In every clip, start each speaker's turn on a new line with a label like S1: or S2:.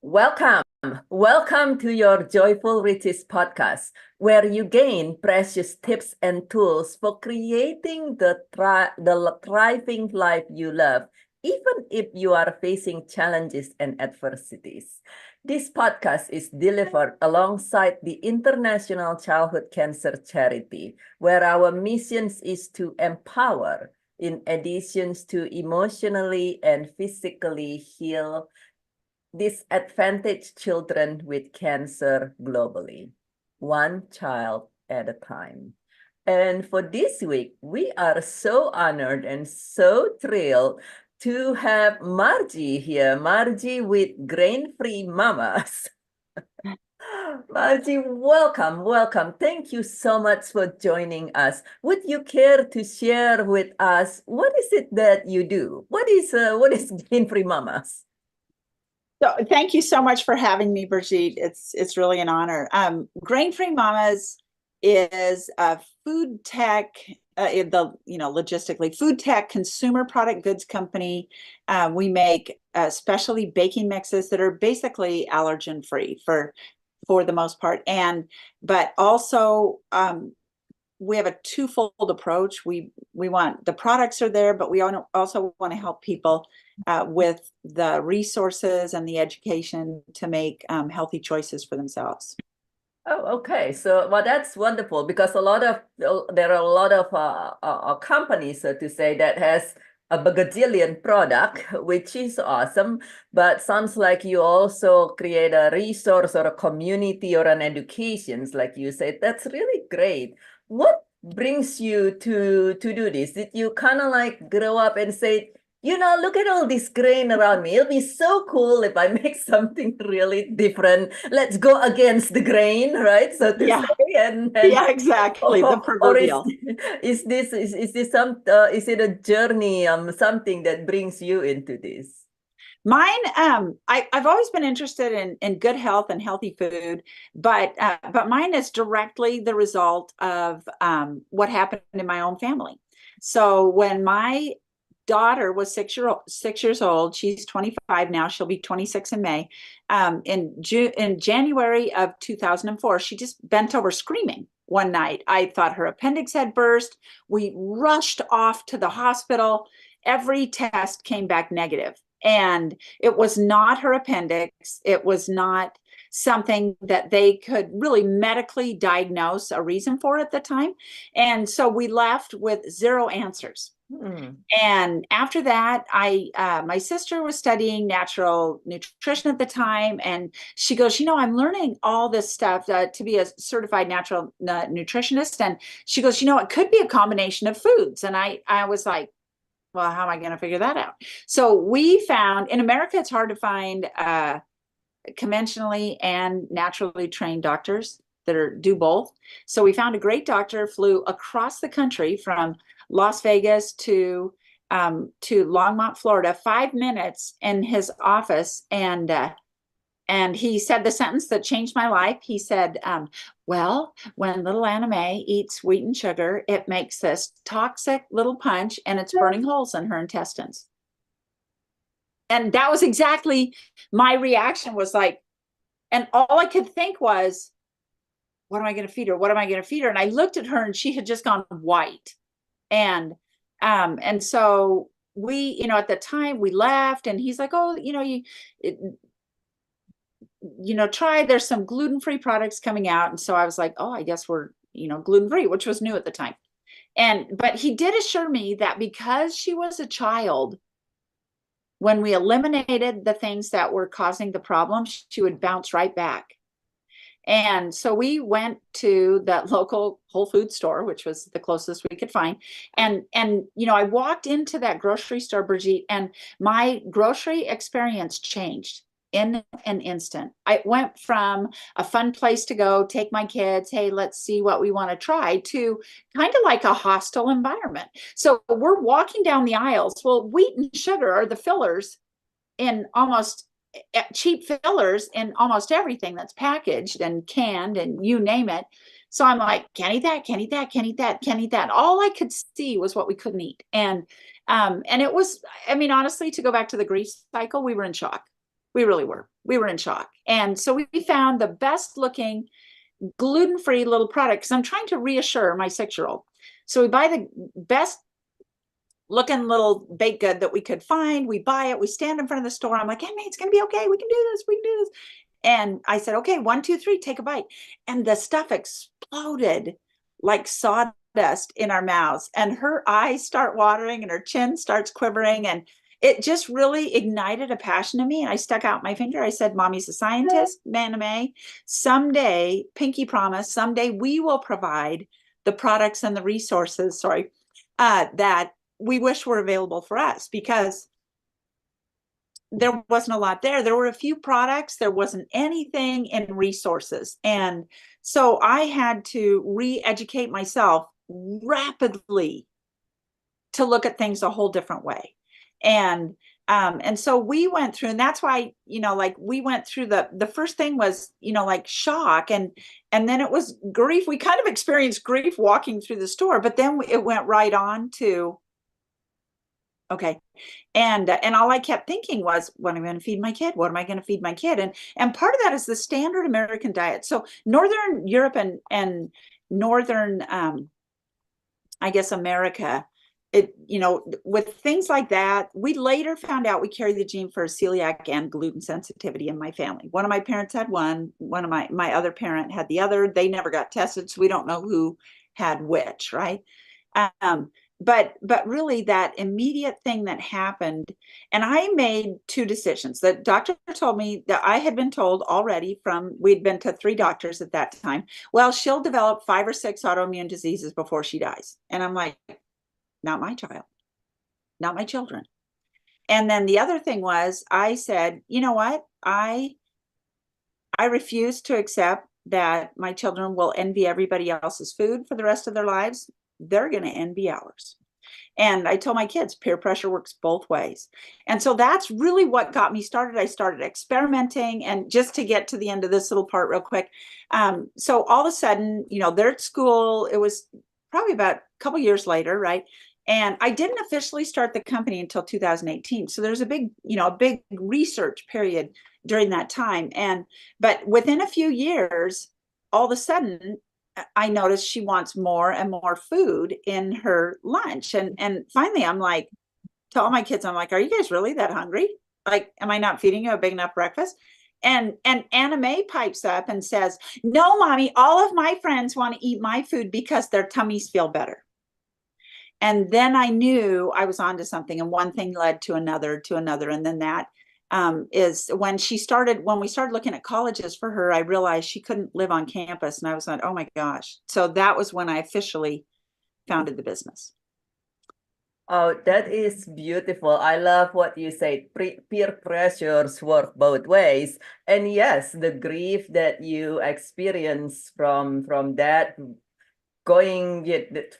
S1: Welcome. Welcome to your Joyful Riches podcast, where you gain precious tips and tools for creating the thriving life you love, even if you are facing challenges and adversities. This podcast is delivered alongside the International Childhood Cancer Charity, where our mission is to empower, in addition to emotionally and physically heal disadvantaged children with cancer globally, one child at a time. And for this week, we are so honored and so thrilled to have Margie here. Margie with Grain-Free Mamas. Margie, welcome, welcome. Thank you so much for joining us. Would you care to share with us what is it that you do? What is Grain-Free Mamas?
S2: So thank you so much for having me, Brigitte. It's really an honor. Grain-Free Mamas is a food tech, logistically food tech consumer product goods company. We make specialty baking mixes that are basically allergen free for the most part, but also we have a twofold approach. We want the products are there, but we also want to help people with the resources and the education to make healthy choices for themselves.
S1: Oh, okay. So, well, that's wonderful because there are a lot of companies, so to say, that has a bagajillion product, which is awesome. But sounds like you also create a resource or a community or an education, like you said. That's really great. What brings you to do this? Did you kind of like grow up and say, look at all this grain around me. It'll be so cool if I make something really different. Let's go against the grain, right? So to say,
S2: yeah, exactly. The proverbial.
S1: Is it a journey, something that brings you into this?
S2: Mine, I've always been interested in good health and healthy food, but mine is directly the result of what happened in my own family. So when my daughter was 6 years old, she's 25 now, she'll be 26 in May. In January of 2004, she just bent over screaming one night. I thought her appendix had burst. We rushed off to the hospital. Every test came back negative. And it was not her appendix. It was not something that they could really medically diagnose a reason for at the time. And so we left with zero answers. And after that, my sister was studying natural nutrition at the time, and she goes, I'm learning all this stuff to be a certified natural nutritionist. And she goes, it could be a combination of foods. And I was like, well, how am I going to figure that out? So we found in America, it's hard to find conventionally and naturally trained doctors that do both. So we found a great doctor, flew across the country from Las Vegas to Longmont, Florida, 5 minutes in his office. And he said the sentence that changed my life. He said, well, when little Anna Mae eats sweetened sugar, it makes this toxic little punch and it's burning holes in her intestines. And that was exactly my reaction, was like, and all I could think was, what am I going to feed her? What am I going to feed her? And I looked at her and she had just gone white. And so we, at the time we left, and he's like, oh, try, there's some gluten-free products coming out. And so I was like, oh, I guess we're, gluten-free, which was new at the time. But he did assure me that because she was a child, when we eliminated the things that were causing the problem, she would bounce right back. And so we went to that local Whole Foods store, which was the closest we could find. And I walked into that grocery store, Brigitte, and my grocery experience changed in an instant. I went from a fun place to go, take my kids, hey, let's see what we want to try, to kind of like a hostile environment. So we're walking down the aisles. Well, wheat and sugar are the fillers in almost cheap fillers in almost everything that's packaged and canned and you name it. So I'm like, can't eat that, can't eat that, can't eat that, can't eat that. All I could see was what we couldn't eat. And it was, honestly, to go back to the grief cycle, we were in shock. We really were. We were in shock. And so we found the best looking gluten-free little product because I'm trying to reassure my 6-year-old. So we buy the best looking little baked good that we could find. We buy it. We stand in front of the store. I'm like, hey, man, it's going to be okay. We can do this. We can do this. And I said, okay, 1, 2, 3, take a bite. And the stuff exploded like sawdust in our mouths. And her eyes start watering and her chin starts quivering. And it just really ignited a passion in me. And I stuck out my finger. I said, Mommy's a scientist, Maname. Someday, pinky promise, someday we will provide the products and the resources, that we wish were available for us, because there wasn't a lot there. There were a few products. There wasn't anything in resources. And so I had to re-educate myself rapidly to look at things a whole different way. And so we went through, and that's why, like we went through the first thing was, like shock. And then it was grief. We kind of experienced grief walking through the store, but then it went right on to, okay. And all I kept thinking was, what am I going to feed my kid? What am I going to feed my kid? And part of that is the standard American diet. So Northern Europe and Northern, I guess, America, with things like that, we later found out we carry the gene for celiac and gluten sensitivity in my family. One of my parents had one of my other parent had the other. They never got tested, so we don't know who had which, right? But really that immediate thing that happened, and I made 2 decisions. The doctor told me that I had been told already we'd been to 3 doctors at that time, well, she'll develop 5 or 6 autoimmune diseases before she dies. And I'm like, not my child, not my children. And then the other thing was, I said, you know what? I refuse to accept that my children will envy everybody else's food for the rest of their lives. They're going to envy ours. And I told my kids, peer pressure works both ways. And so that's really what got me started. I started experimenting. And just to get to the end of this little part real quick. So all of a sudden, they're at school. It was probably about a couple years later, right? And I didn't officially start the company until 2018. So there's a big research period during that time. But within a few years, all of a sudden, I noticed she wants more and more food in her lunch. And finally, I'm like, to all my kids, I'm like, are you guys really that hungry? Like, am I not feeding you a big enough breakfast? And Anna Mae pipes up and says, no, Mommy, all of my friends want to eat my food because their tummies feel better. And then I knew I was onto something, and one thing led to another. And then that is when we started looking at colleges for her, I realized she couldn't live on campus. And I was like, oh my gosh. So that was when I officially founded the business.
S1: Oh, that is beautiful. I love what you say. Peer pressures work both ways. And yes, the grief that you experience from that going,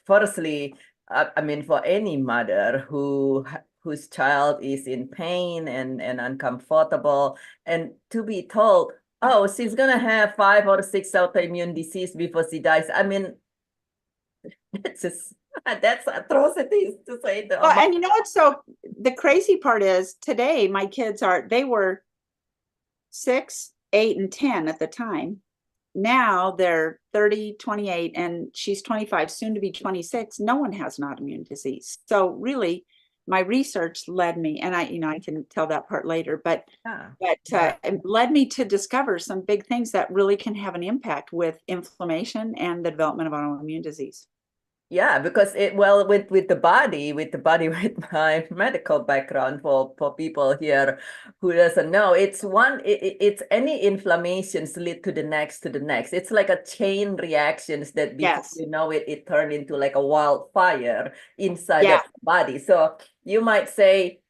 S1: firstly, I mean, for any mother whose child is in pain and uncomfortable, and to be told, oh, she's gonna have 5 or 6 autoimmune disease before she dies. I mean, that's just that's atrocities to say.
S2: Well, and what's so the crazy part is today my kids they were 6, 8, and 10 at the time. Now they're 30, 28, and she's 25, soon to be 26. No one has an autoimmune disease. So really, my research led me, and I can tell that part later, but it led me to discover some big things that really can have an impact with inflammation and the development of autoimmune disease.
S1: Yeah, because with the body with my medical background, for people here who doesn't know, it's any inflammations lead to the next to the next. It's like a chain reactions that before you know it turned into like a wildfire inside of the body. So you might say,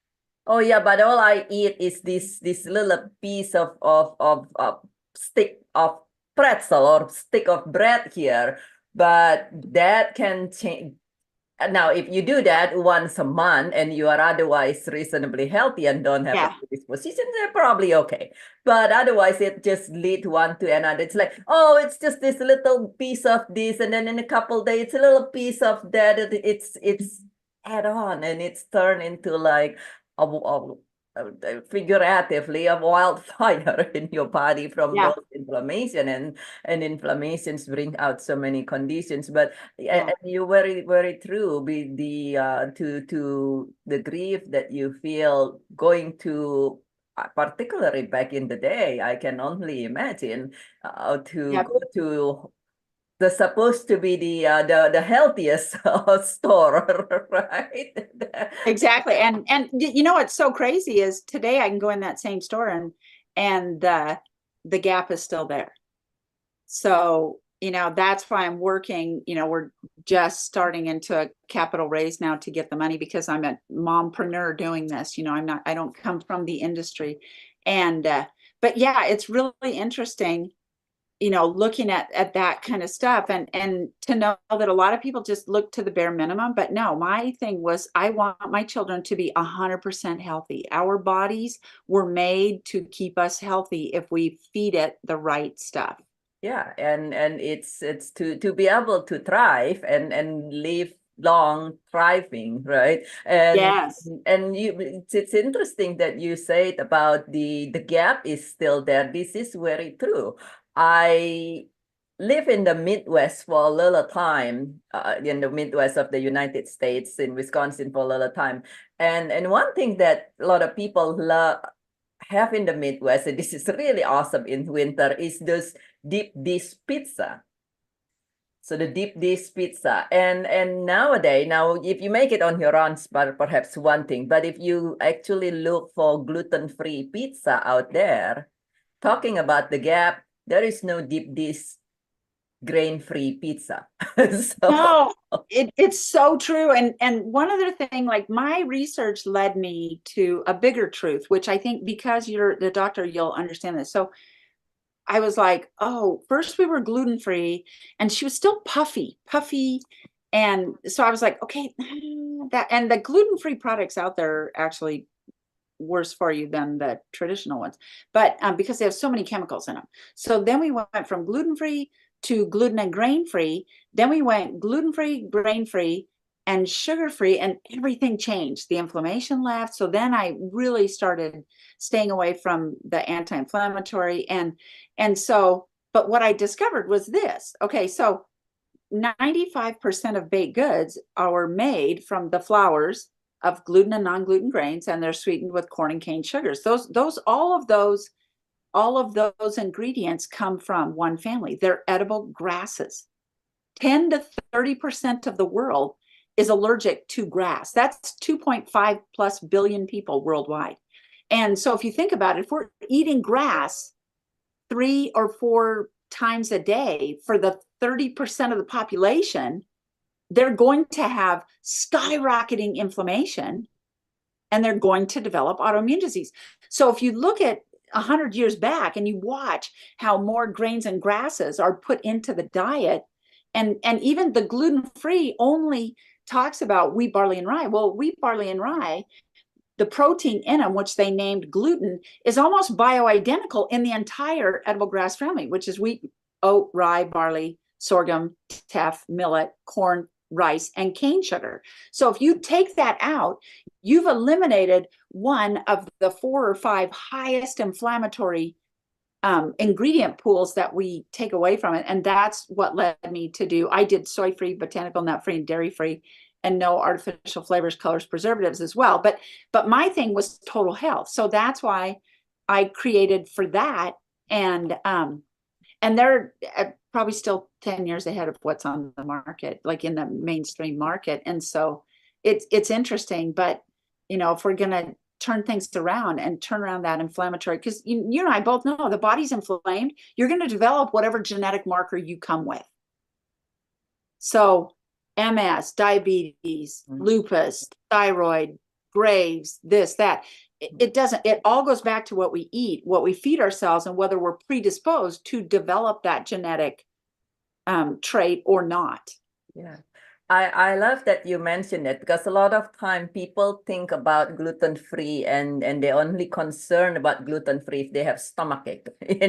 S1: oh yeah, but all I eat is this little piece of stick of pretzel or stick of bread here. But that can change. Now, if you do that once a month and you are otherwise reasonably healthy and don't have a predisposition, they're probably okay. But otherwise, it just lead one to another. It's like, oh, it's just this little piece of this, and then in a couple days, it's a little piece of that. It's add on, and it's turned into like a figuratively a wildfire in your body from
S2: Yeah.
S1: those inflammation, and inflammations bring out so many conditions. But
S2: Yeah.
S1: and you very true with the to the grief that you feel going to particularly back in the day. I can only imagine to
S2: Yeah.
S1: go to the supposed to be the healthiest store, right?
S2: Exactly. And you know what's so crazy is today I can go in that same store and the gap is still there. So, that's why I'm working, we're just starting into a capital raise now to get the money because I'm a mompreneur doing this. I don't come from the industry. And but yeah, it's really interesting, looking at that kind of stuff and to know that a lot of people just look to the bare minimum. But no, my thing was I want my children to be 100% healthy. Our bodies were made to keep us healthy if we feed it the right stuff.
S1: Yeah, and it's to be able to thrive and live long thriving, right?
S2: Yes.
S1: And it's interesting that you said about the gap is still there. This is very true. I live in the Midwest for a little time, in the Midwest of the United States, in Wisconsin for a little time. And one thing that a lot of people love have in the Midwest, and this is really awesome in winter, is those deep dish pizza. So the deep dish pizza, and nowadays, now if you make it on your own, but perhaps one thing, but if you actually look for gluten-free pizza out there, talking about the gap, there is no deep dish grain-free pizza. So
S2: No, it's so true. And one other thing, like my research led me to a bigger truth, which I think because you're the doctor, you'll understand this. So I was like, oh, first we were gluten free, and she was still puffy. And so I was like, okay, that and the gluten free products out there are actually worse for you than the traditional ones, but because they have so many chemicals in them. So then we went from gluten free to gluten and grain free. Then we went gluten free, grain free, and sugar free, and everything changed. The inflammation left. So then I really started staying away from the anti-inflammatory, and so. But what I discovered was this. Okay, so 95% of baked goods are made from the flours of gluten and non-gluten grains, and they're sweetened with corn and cane sugars. All of those ingredients come from one family. They're edible grasses. 10 to 30% of the world is allergic to grass. That's 2.5 plus billion people worldwide. And so if you think about it, if we're eating grass 3 or 4 times a day for the 30% of the population, they're going to have skyrocketing inflammation and they're going to develop autoimmune disease. So if you look at 100 years back and you watch how more grains and grasses are put into the diet, and even the gluten-free only talks about wheat, barley, and rye. Well, wheat, barley, and rye, the protein in them, which they named gluten, is almost bioidentical in the entire edible grass family, which is wheat, oat, rye, barley, sorghum, teff, millet, corn, rice, and cane sugar. So if you take that out, you've eliminated one of the 4 or 5 highest inflammatory ingredient pools that we take away from it. And that's what led me to do. I did soy-free, botanical nut-free, and dairy-free, and no artificial flavors, colors, preservatives as well. But my thing was total health. So that's why I created for that. And they're probably still 10 years ahead of what's on the market, like in the mainstream market. And so it's interesting, but if we're going to turn things around and turn around that inflammatory, because you and I both know the body's inflamed, you're going to develop whatever genetic marker you come with. So MS, diabetes, lupus, thyroid, Graves, this, that. It all goes back to what we eat, what we feed ourselves, and whether we're predisposed to develop that genetic trait or not.
S1: yeah. I love that you mentioned it, because a lot of time people think about gluten-free and they're only concerned about gluten-free if they have stomachache.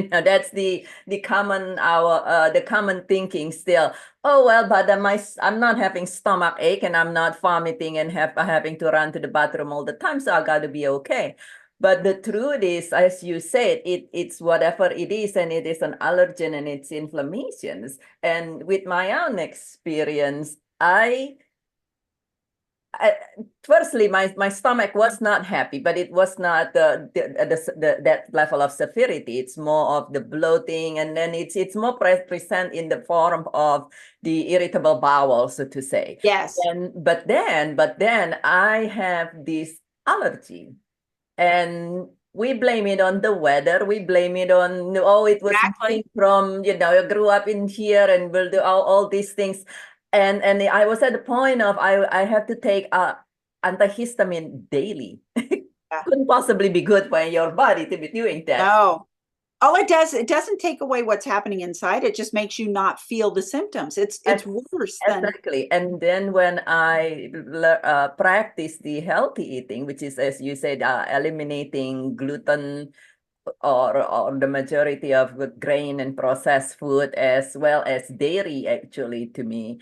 S1: That's the common thinking still. Oh well, but I'm not having stomach ache and I'm not vomiting and having to run to the bathroom all the time, so I gotta be okay. But the truth is, as you said, it's whatever it is, and it is an allergen and it's inflammations. And with my own experience, I firstly, my stomach was not happy, but it was not that level of severity. It's more of the bloating, and then it's more present in the form of the irritable bowel, so to say.
S2: Yes.
S1: And but then I have this allergy, and we blame it on the weather. We blame it on, oh, it was
S2: Exactly.
S1: from, I grew up in here and will do all these things. And I was at the point of I have to take antihistamine daily.
S2: Yeah.
S1: Couldn't possibly be good for your body to be doing that.
S2: No. All it does, it doesn't take away what's happening inside. It just makes you not feel the symptoms. It's worse than.
S1: Exactly. And then when I practice the healthy eating, which is, as you said, eliminating gluten or the majority of the grain and processed food, as well as dairy, actually, to me,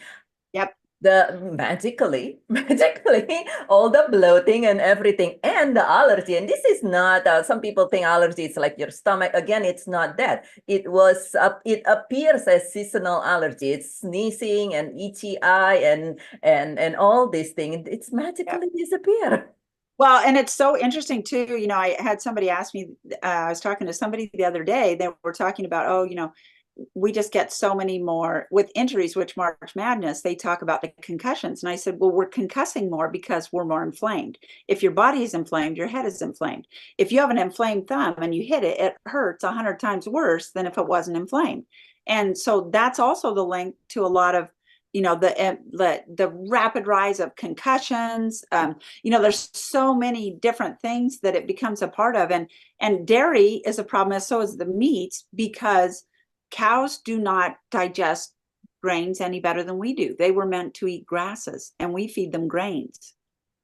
S2: Yep.
S1: the magically all the bloating and everything and the allergy. And this is not, some people think allergy is like your stomach. Again, it's not that. It appears as seasonal allergy. It's sneezing and itchy eye and all these things. It's
S2: Yep.
S1: magically disappear.
S2: Well, and it's so interesting too. I had somebody ask me, I was talking to somebody the other day, they were talking about, oh, we just get so many more with injuries, which March Madness, they talk about the concussions. And I said, well, we're concussing more because we're more inflamed. If your body is inflamed, your head is inflamed. If you have an inflamed thumb and you hit it, it hurts 100 times worse than if it wasn't inflamed. And so that's also the link to a lot of the rapid rise of concussions. There's so many different things that it becomes a part of, and dairy is a problem, and so is the meats, because cows do not digest grains any better than we do. They were meant to eat grasses, and we feed them grains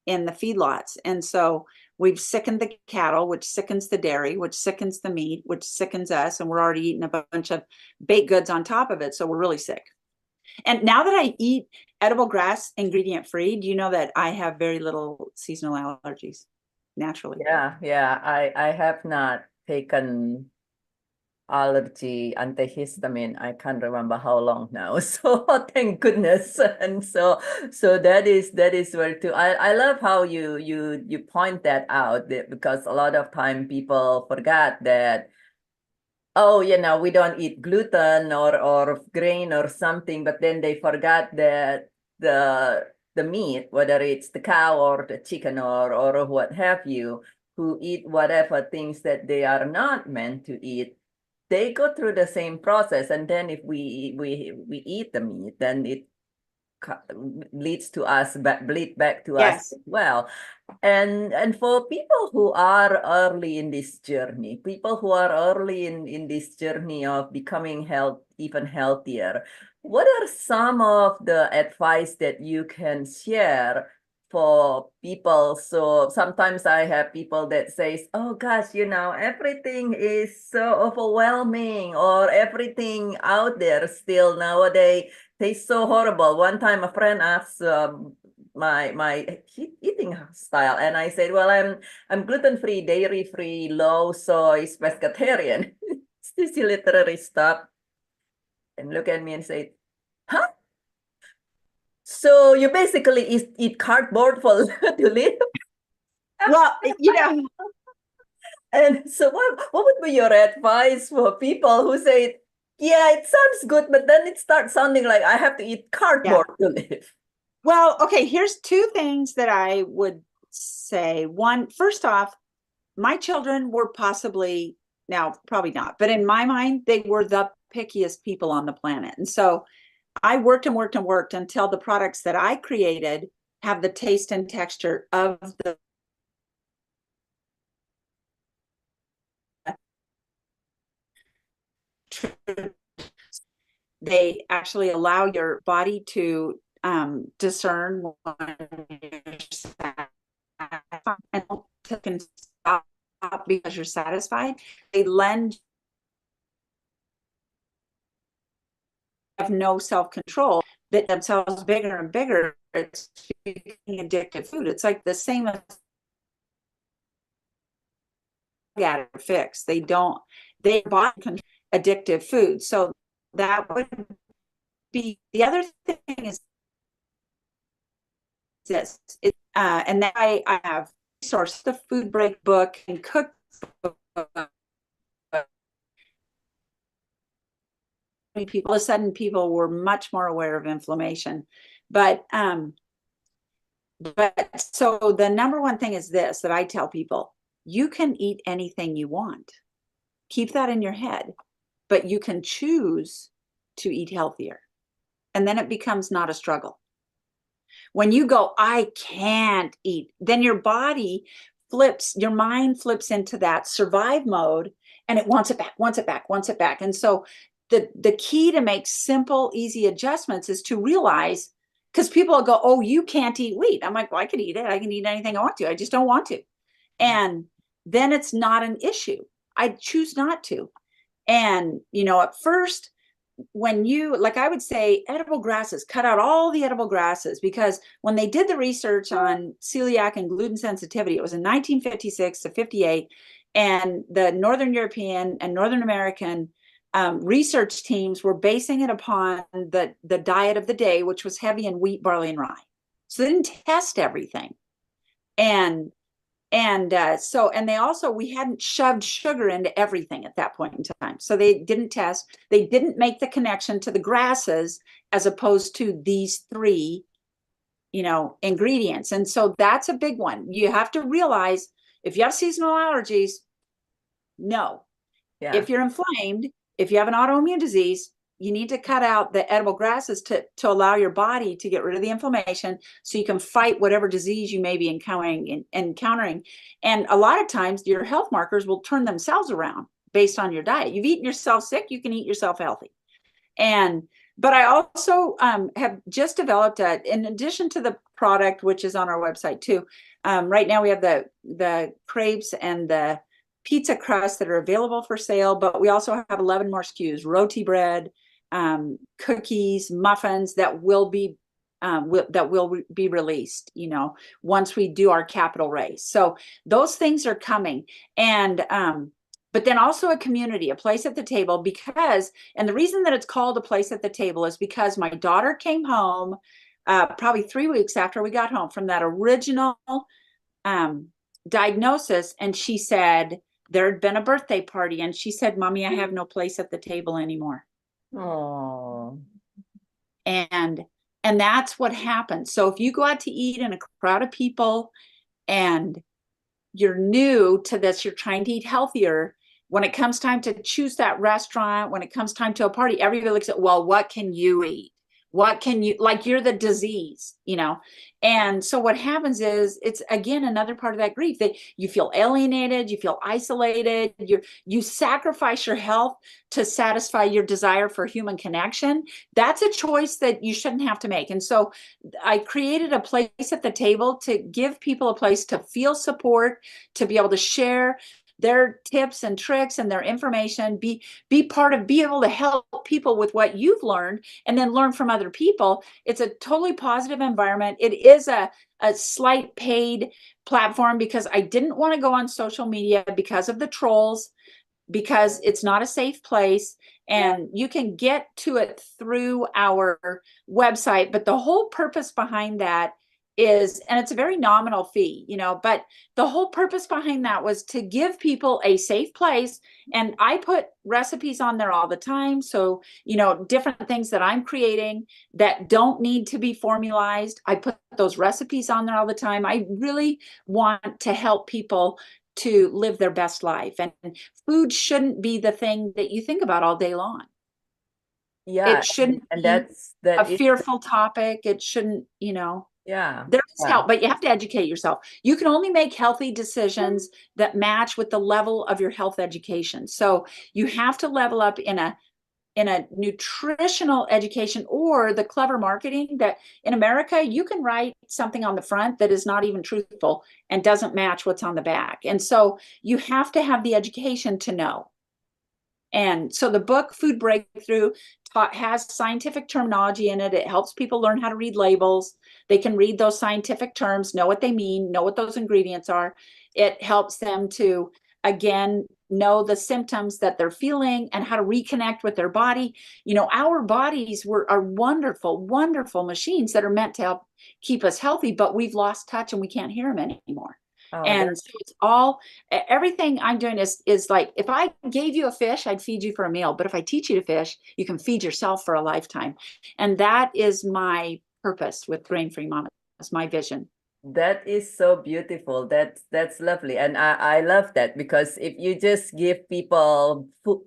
S2: in the feedlots. And so we've sickened the cattle, which sickens the dairy, which sickens the meat, which sickens us, and we're already eating a bunch of baked goods on top of it. So we're really sick. And now that I eat edible grass ingredient free, do you know that I have very little seasonal allergies naturally?
S1: Yeah. I have not taken allergy antihistamine. I can't remember how long now. So thank goodness. And so that is where to I love how you point that out, because a lot of time people forgot that, oh, we don't eat gluten or grain or something, but then they forgot that the meat, whether it's the cow or the chicken or what have you, who eat whatever things that they are not meant to eat, they go through the same process. And then if we eat the meat, then it leads to us bleed back to us
S2: Yes.
S1: as well. And for people who are early in this journey, people who are early in this journey of becoming even healthier, what are some of the advice that you can share for people? So sometimes I have people that says, oh gosh, everything is so overwhelming, or everything out there still nowadays tastes so horrible. One time a friend asked my eating style, and I said, well, I'm gluten-free, dairy-free, low soy, pescatarian. She literally stopped and looked at me and said, huh? So you basically eat cardboard for to live?
S2: Well,
S1: And so what would be your advice for people who say, yeah, it sounds good, but then it starts sounding like I have to eat
S2: yeah.
S1: cardboard to live?
S2: Well, okay, here's two things that I would say. One, first off, my children were possibly, now probably not, but in my mind, they were the pickiest people on the planet. And so I worked and worked and worked until the products that I created have the taste and texture of the. They actually allow your body to discern when you're satisfied and can stop because you're satisfied. They lend have no self-control, that themselves bigger and bigger. It's becoming addictive food. It's like the same as at it fix. They bought addictive food. So that would be the other thing is this. And then I have resource, the food break book and cookbook. People, all of a sudden, people were much more aware of inflammation. But so the number one thing is this that I tell people: you can eat anything you want. Keep that in your head, but you can choose to eat healthier. And then it becomes not a struggle. When you go, I can't eat, then your body flips, your mind flips into that survive mode, and it wants it back, wants it back, wants it back. And so the key to make simple, easy adjustments is to realize, because people will go, oh, you can't eat wheat. I'm like, well, I could eat it. I can eat anything I want to. I just don't want to. And then it's not an issue. I choose not to. And, at first, when you, like I would say, edible grasses, cut out all the edible grasses, because when they did the research on celiac and gluten sensitivity, it was in 1956 to 58. And the Northern European and Northern American research teams were basing it upon the diet of the day, which was heavy in wheat, barley, and rye. So they didn't test everything. And they also, we hadn't shoved sugar into everything at that point in time. So they didn't test, they didn't make the connection to the grasses as opposed to these three, ingredients. And so that's a big one. You have to realize, if you have seasonal allergies, no.
S1: Yeah.
S2: If you're inflamed, if you have an autoimmune disease, you need to cut out the edible grasses to allow your body to get rid of the inflammation so you can fight whatever disease you may be encountering. And a lot of times your health markers will turn themselves around based on your diet. You've eaten yourself sick, you can eat yourself healthy. But I also have just developed in addition to the product, which is on our website too, right now we have the crepes and the pizza crust that are available for sale, but we also have 11 more SKUs, roti bread, cookies, muffins that will be released, once we do our capital raise. So those things are coming. And but then also a community, a place at the table, and the reason that it's called a place at the table is because my daughter came home probably 3 weeks after we got home from that original diagnosis, and she said there had been a birthday party, and she said, Mommy, I have no place at the table anymore.
S1: Oh.
S2: And that's what happens. So if you go out to eat in a crowd of people and you're new to this, you're trying to eat healthier, when it comes time to choose that restaurant, when it comes time to a party, everybody looks at, well, what can you eat? What can you, like, you're the disease, And so what happens is, it's again another part of that grief, that you feel alienated, you feel isolated, you sacrifice your health to satisfy your desire for human connection. That's a choice that you shouldn't have to make. And so I created a place at the table to give people a place to feel support, to be able to share their tips and tricks and their information, be able to help people with what you've learned, and then learn from other people. It's a totally positive environment. It is a slight paid platform because I didn't want to go on social media because of the trolls, because it's not a safe place, and you can get to it through our website. But the whole purpose behind that is, and it's a very nominal fee, but the whole purpose behind that was to give people a safe place. And I put recipes on there all the time. So, different things that I'm creating that don't need to be formalized, I put those recipes on there all the time. I really want to help people to live their best life. And food shouldn't be the thing that you think about all day long.
S1: Yeah.
S2: It shouldn't
S1: and
S2: be
S1: that's
S2: a fearful topic. It shouldn't,
S1: yeah.
S2: There is help, but you have to educate yourself. You can only make healthy decisions that match with the level of your health education. So you have to level up in a nutritional education, or the clever marketing that in America, you can write something on the front that is not even truthful and doesn't match what's on the back. And so you have to have the education to know. And so the book Food Breakthrough has scientific terminology in it. It helps people learn how to read labels. They can read those scientific terms, know what they mean, know what those ingredients are. It helps them to again, know the symptoms that they're feeling and how to reconnect with their body. You know, our bodies are wonderful, wonderful machines that are meant to help keep us healthy, but we've lost touch and we can't hear them anymore.
S1: Oh,
S2: And so it's all, everything I'm doing is like, if I gave you a fish, I'd feed you for a meal. But if I teach you to fish, you can feed yourself for a lifetime. And that is my purpose with Grain-Free Mama. That's my vision.
S1: that is so beautiful. That's lovely. And I love that, because if you just give people food,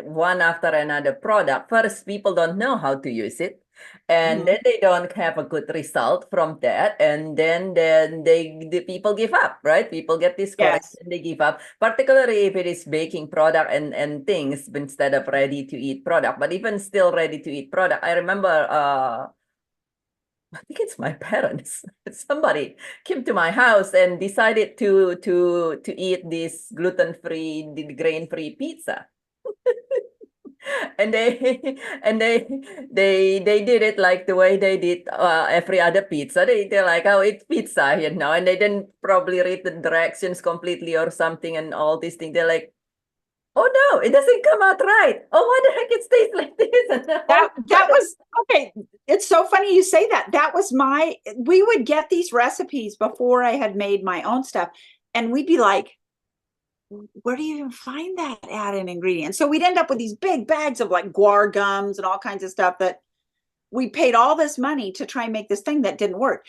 S1: one after another product, first people don't know how to use it. And then they don't have a good result from that. And then the people give up, right? People get discouraged
S2: Yes.
S1: and they give up, particularly if it is baking product and things instead of ready to eat product. But even still ready to eat product, I remember I think it's my parents. Somebody came to my house and decided to eat this gluten-free, grain-free pizza. And they and they did it like the way they did every other pizza. They're like, oh, it's pizza, you know, and they didn't probably read the directions completely or something and all these things. They're like, oh no, it doesn't come out right. Oh, why the heck it stays like this? And
S2: That was okay. It's so funny you say that. That was we would get these recipes before I had made my own stuff, and we'd be like, where do you even find that at in ingredients? So we'd end up with these big bags of like guar gums and all kinds of stuff that we paid all this money to try and make this thing that didn't work.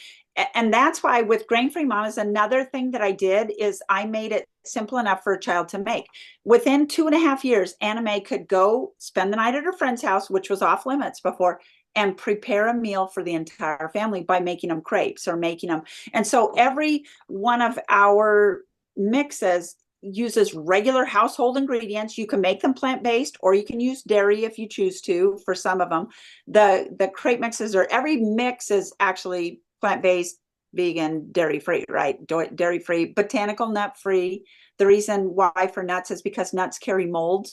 S2: And that's why with Grain-Free Mamas, another thing that I did is I made it simple enough for a child to make. Within 2.5 years, Anna Mae could go spend the night at her friend's house, which was off limits before, and prepare a meal for the entire family by making them crepes or making them. And so every one of our mixes uses regular household ingredients. You can make them plant-based, or you can use dairy if you choose to for some of them. The crepe mixes, or every mix is actually plant-based, vegan, dairy-free, right? Dairy-free, botanical nut-free. The reason why for nuts is because nuts carry mold,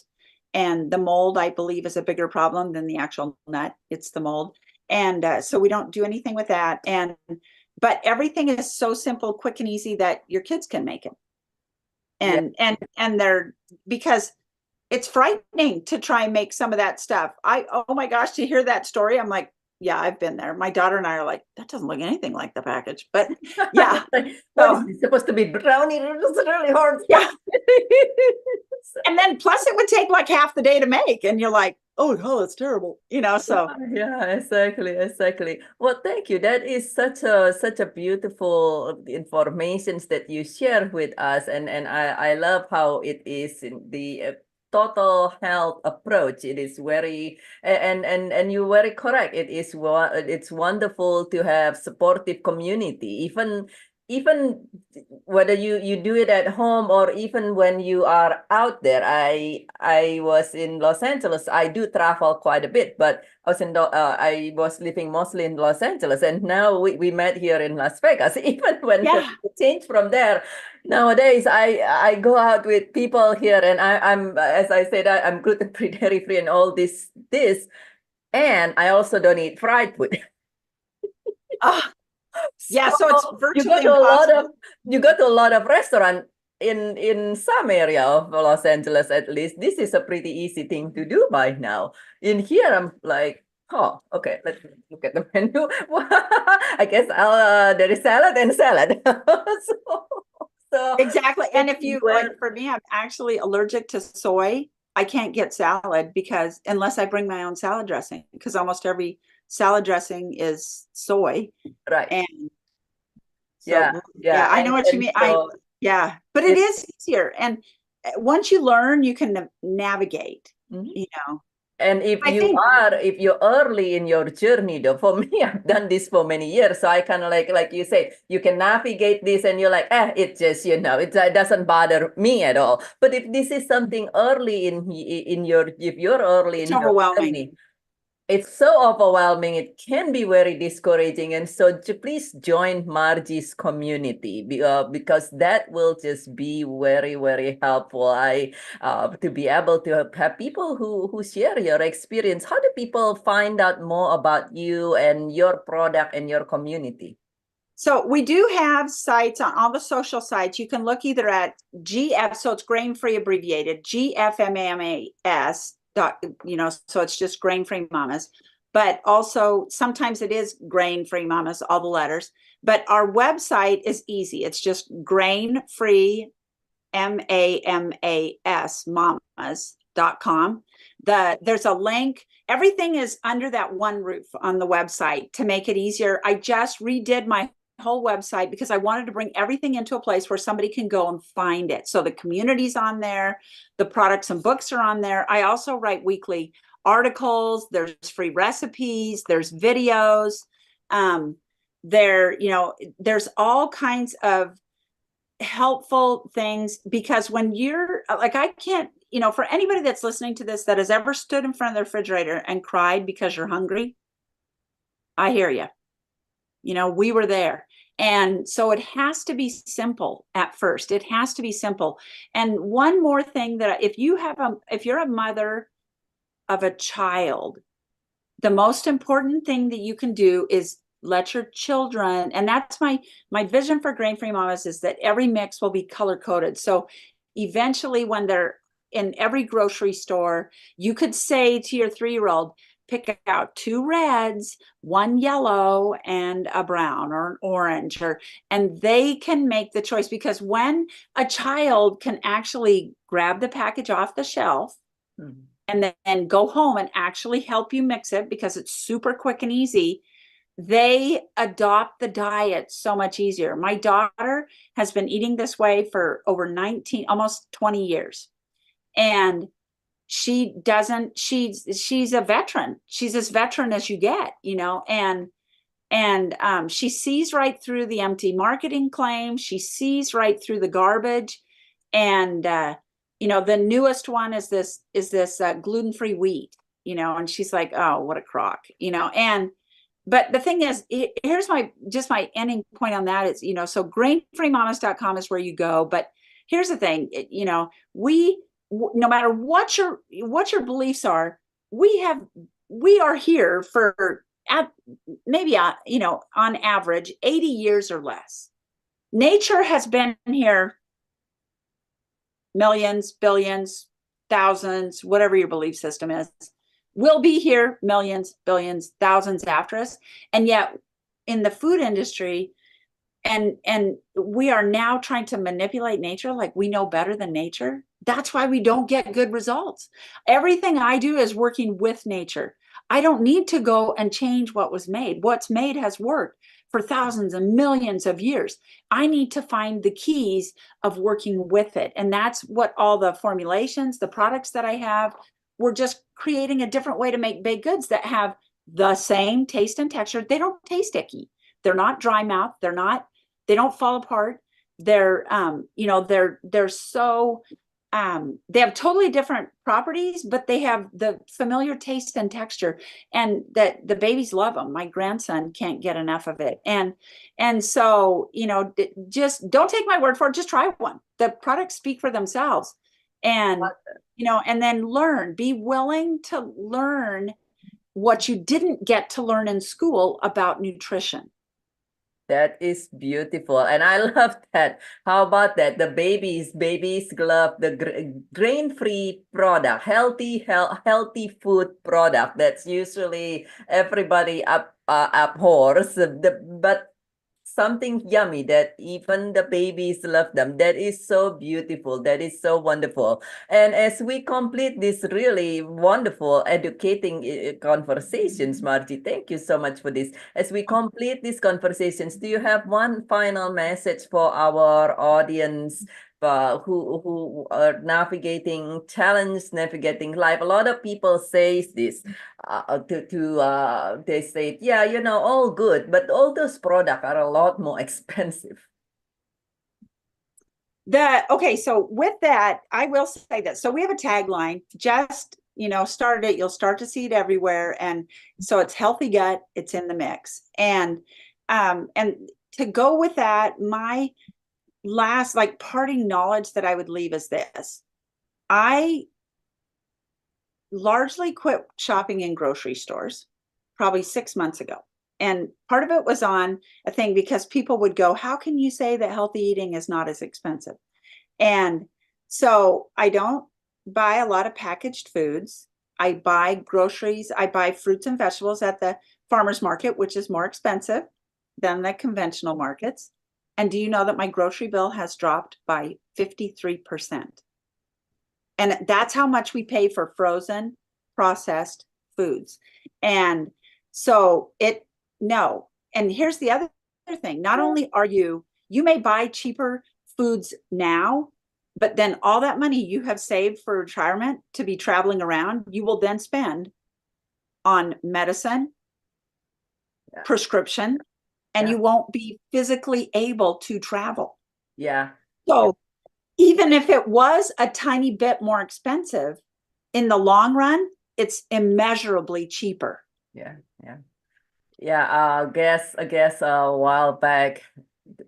S2: and the mold, I believe, is a bigger problem than the actual nut. It's the mold. And so we don't do anything with that. But everything is so simple, quick, and easy that your kids can make it. And they're, because it's frightening to try and make some of that stuff. Oh my gosh, to hear that story, I'm like, yeah, I've been there. My daughter and I are like, that doesn't look anything like the package, but yeah.
S1: what is it supposed to be, brownie? It's really hard.
S2: Yeah. And then plus it would take like half the day to make, and you're like, oh, it's terrible, you know. So
S1: yeah, exactly. Well, thank you. That is such a beautiful informations that you share with us, and I love how it is in the total health approach. It is very, and you're very correct. It's wonderful to have supportive community, even whether you do it at home or even when you are out there. I was in Los Angeles. I do travel quite a bit, but I was living mostly in Los Angeles, and now we met here in Las Vegas. Even when
S2: yeah,
S1: the change from there, nowadays I go out with people here, and I'm, as I said, I'm gluten free, dairy free, and all this, and I also don't eat fried food.
S2: oh, yeah. So it's
S1: You go
S2: virtually
S1: to a lot
S2: impossible.
S1: of restaurant in some area of Los Angeles, at least. This is a pretty easy thing to do by now. In here, I'm like, oh, okay, let's look at the menu. I guess there is salad and salad. so
S2: Exactly. And if you
S1: well,
S2: like, for me, I'm actually allergic to soy. I can't get salad because unless I bring my own salad dressing, because almost every salad dressing is soy.
S1: right,
S2: And
S1: yeah,
S2: so, yeah,
S1: yeah,
S2: I know what you
S1: and
S2: mean.
S1: so
S2: Yeah, but it
S1: it.
S2: is easier. And once you learn, you can navigate,
S1: Mhm.
S2: you know.
S1: And
S2: I think,
S1: if you're early in your journey, though, for me, I've done this for many years. So I kind of like you say, you can navigate this and you're like, it just, it doesn't bother me at all. But if this is something early if you're early
S2: it's
S1: in your
S2: overwhelming.
S1: journey, it's so overwhelming. It can be very discouraging. And so please join Margie's community because that will just be very, very helpful. To be able to have people who share your experience. How do people find out more about you and your product and your community?
S2: So we do have sites on all the social sites. You can look either at GF, so it's grain-free abbreviated, GFMAMAS dot, so it's just grain-free mamas. But also sometimes it is grain-free mamas, all the letters. But our website is easy. It's just grain-free MAMAS mamas.com. There's a link. Everything is under that one roof on the website to make it easier. I just redid my whole website because I wanted to bring everything into a place where somebody can go and find it. So the community's on there, the products and books are on there. I also write weekly articles. There's free recipes. There's videos. There's all kinds of helpful things, because when you're like, I can't, for anybody that's listening to this that has ever stood in front of the refrigerator and cried because you're hungry, I hear you. We were there. And so it has to be simple at first. It has to be simple. And one more thing, that if you're a mother of a child, the most important thing that you can do is let your children, and that's my vision for grain-free mamas, is that every mix will be color-coded. So eventually when they're in every grocery store, you could say to your 3-year-old, pick out 2 reds, 1 yellow, and a brown or an orange, and they can make the choice. Because when a child can actually grab the package off the shelf and then go home and actually help you mix it, because it's super quick and easy, they adopt the diet so much easier. My daughter has been eating this way for over 19, almost 20 years. And she's a veteran. She's as veteran as you get, and she sees right through the empty marketing claims. She sees right through the garbage. And, the newest one is this gluten-free wheat, and she's like, oh, what a crock, but the thing is, here's my ending point on that is, so grainfreemamas.com is where you go. But here's the thing, no matter what your beliefs are, we are here for maybe, on average 80 years or less. Nature has been here millions, billions, thousands, whatever your belief system is. We'll be here millions, billions, thousands after us. And yet in the food industry, and we are now trying to manipulate nature like we know better than nature. That's why we don't get good results. Everything I do is working with nature. I don't need to go and change what was made. What's made has worked for thousands and millions of years. I need to find the keys of working with it. And that's what all the formulations, the products that I have, we're just creating a different way to make baked goods that have the same taste and texture. They don't taste icky. They're not dry mouth. They don't fall apart. They're, they're so, they have totally different properties, but they have the familiar taste and texture, and that the babies love them. My grandson can't get enough of it. And so, just don't take my word for it. Just try one. The products speak for themselves. And, and then be willing to learn what you didn't get to learn in school about nutrition.
S1: That is beautiful. And I love that. How about that? The babies love the grain-free product, healthy food product. That's usually everybody abhors. But something yummy that even the babies love them. That is so beautiful. That is so wonderful. And as we complete this really wonderful educating conversations, Margie, thank you so much for this. As we complete these conversations, do you have one final message for our audience who are navigating life? A lot of people say this. They say, yeah, all good, but all those products are a lot more expensive.
S2: Okay, so with that, I will say that. So we have a tagline, just, start it, you'll start to see it everywhere. And so it's healthy gut, it's in the mix. And to go with that, my last parting knowledge that I would leave is this. I largely quit shopping in grocery stores probably 6 months ago. And part of it was on a thing because people would go, how can you say that healthy eating is not as expensive? And so I don't buy a lot of packaged foods. I buy groceries. I buy fruits and vegetables at the farmer's market, which is more expensive than the conventional markets. And do you know that my grocery bill has dropped by 53%? And that's how much we pay for frozen, processed foods. And so no. And here's the other thing. Not only are you may buy cheaper foods now, but then all that money you have saved for retirement to be traveling around, you will then spend on medicine, prescription, and you won't be physically able to travel.
S1: Yeah.
S2: So even if it was a tiny bit more expensive, in the long run, it's immeasurably cheaper.
S1: Yeah. I guess a while back,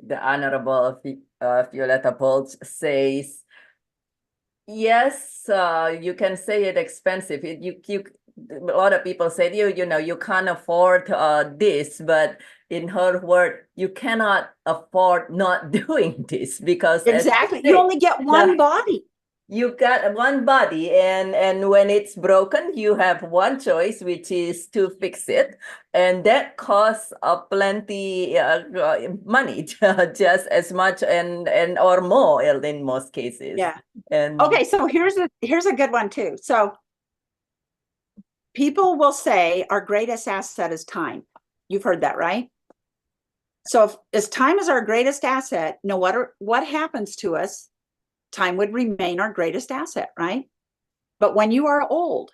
S1: the Honorable Violetta Bulge says, yes, you can say it expensive. A lot of people say, you can't afford this, but in her word, you cannot afford not doing this because
S2: exactly, you only get one body.
S1: You got one body, and when it's broken, you have one choice, which is to fix it, and that costs plenty money, just as much and or more in most cases.
S2: Yeah.
S1: And
S2: okay, so here's a good one too. So people will say our greatest asset is time. You've heard that, right? So as time is our greatest asset, no matter what happens to us, time would remain our greatest asset, right? But when you are old,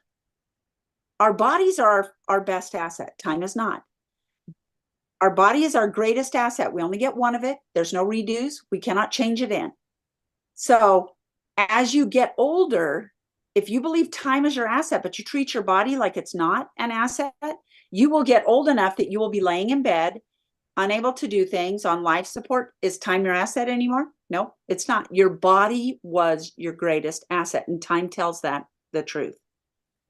S2: our bodies are our best asset. Time is not. Our body is our greatest asset. We only get one of it. There's no redos. We cannot change it in. So as you get older, if you believe time is your asset, but you treat your body like it's not an asset, you will get old enough that you will be laying in bed, unable to do things on life support. Is time your asset anymore? No, it's not. Your body was your greatest asset, and time tells that the truth.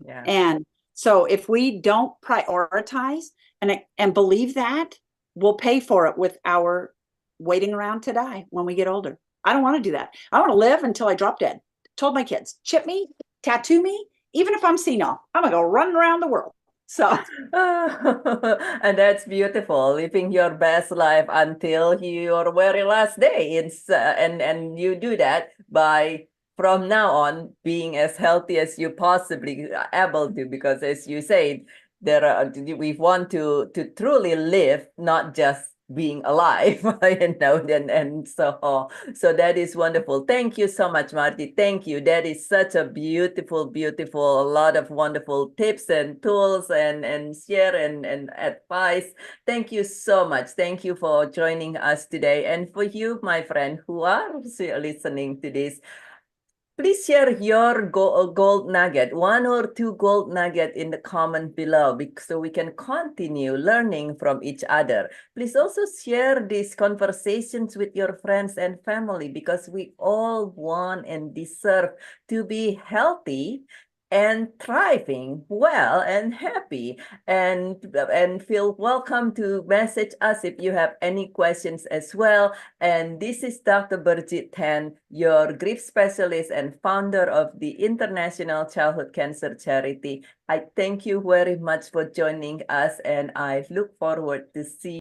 S1: yeah.
S2: And so if we don't prioritize and believe that, we'll pay for it with our waiting around to die when we get older. I don't want to do that. I want to live until I drop dead. Told my kids, chip me, tattoo me, even if I'm senile, I'm gonna go run around the world. So
S1: and that's beautiful, living your best life until your very last day. And you do that by from now on being as healthy as you possibly able to, because as you said, we want to truly live, not just being alive, and so that is wonderful. Thank you so much, Margie. Thank you. That is such a beautiful, a lot of wonderful tips and tools and share and advice. Thank you so much. Thank you for joining us today. And for you, my friend, who are listening to this, please share your gold nugget, one or two gold nugget in the comment below, so we can continue learning from each other. Please also share these conversations with your friends and family, because we all want and deserve to be healthy and thriving, well and happy, and feel welcome to message us if you have any questions as well. And this is Dr. BirgitteTan, your grief specialist and founder of the International Childhood Cancer Charity. I thank you very much for joining us, and I look forward to see